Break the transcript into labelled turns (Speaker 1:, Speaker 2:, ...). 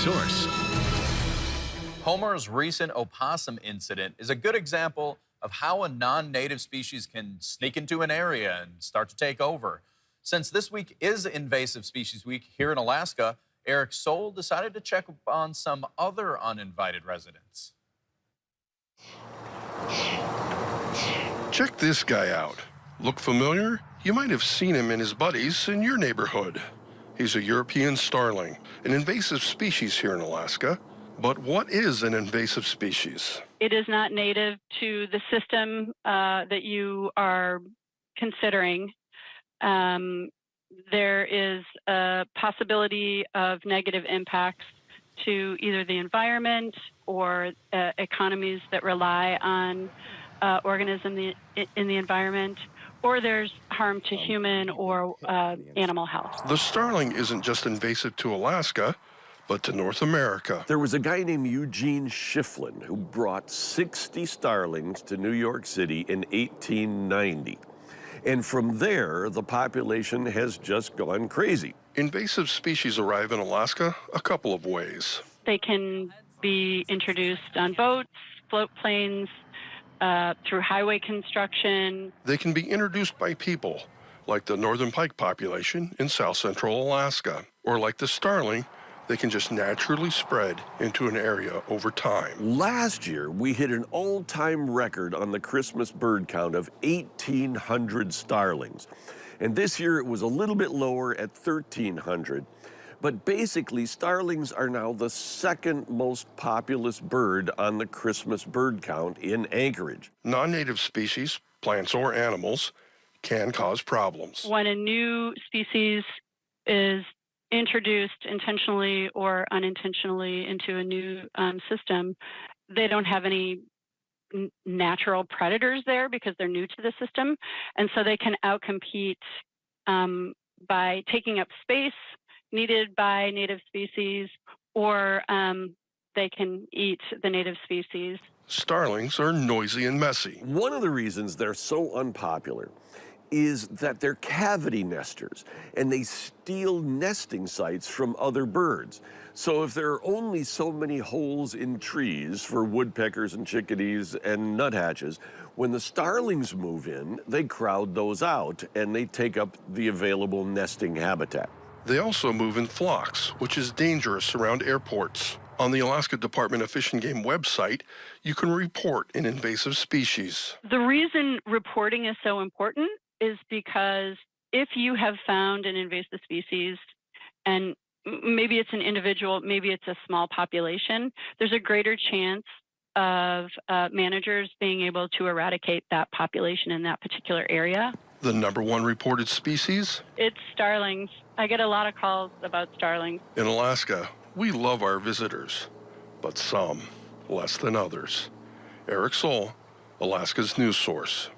Speaker 1: source.
Speaker 2: Homer's recent opossum incident is a good example of how a non-native species can sneak into an area and start to take over. Since this week is Invasive Species Week here in Alaska, Eric Soul decided to check on some other uninvited residents.
Speaker 3: Check this guy out. Look familiar? You might have seen him and his buddies in your neighborhood. He's a European starling, an invasive species here in Alaska. But what is an invasive species?
Speaker 4: It is not native to the system that you are considering. There is a possibility of negative impacts to either the environment or economies that rely on organisms in the environment, or there's harm to human or animal health.
Speaker 3: The starling isn't just invasive to Alaska, but to North America.
Speaker 5: There was a guy named Eugene Schifflin who brought 60 starlings to New York City in 1890. And from there, the population has just gone crazy.
Speaker 3: Invasive species arrive in Alaska a couple of ways.
Speaker 4: They can be introduced on boats, float planes, through highway construction.
Speaker 3: They can be introduced by people, like the northern pike population in south central Alaska, or like the starling. They can just naturally spread into an area over time.
Speaker 5: Last year, we hit an all-time record on the Christmas bird count of 1,800 starlings. And this year, it was a little bit lower at 1,300. But basically, starlings are now the second most populous bird on the Christmas bird count in Anchorage.
Speaker 3: Non-native species, plants or animals, can cause problems.
Speaker 4: When a new species is introduced intentionally or unintentionally into a new system, they don't have any natural predators there because they're new to the system. And so they can outcompete by taking up space needed by native species, or they can eat the native species.
Speaker 3: Starlings are noisy and messy.
Speaker 5: One of the reasons they're so unpopular is that they're cavity nesters, and they steal nesting sites from other birds. So if there are only so many holes in trees for woodpeckers and chickadees and nuthatches, when the starlings move in, they crowd those out, and they take up the available nesting habitat.
Speaker 3: They also move in flocks, which is dangerous around airports. On the Alaska Department of Fish and Game website, you can report an invasive species.
Speaker 4: The reason reporting is so important is because if you have found an invasive species, and maybe it's an individual, maybe it's a small population, there's a greater chance of managers being able to eradicate that population in that particular area.
Speaker 3: The #1 reported species?
Speaker 4: It's starlings. I get a lot of calls about starlings.
Speaker 3: In Alaska, we love our visitors, but some less than others. Eric Soul, Alaska's news source.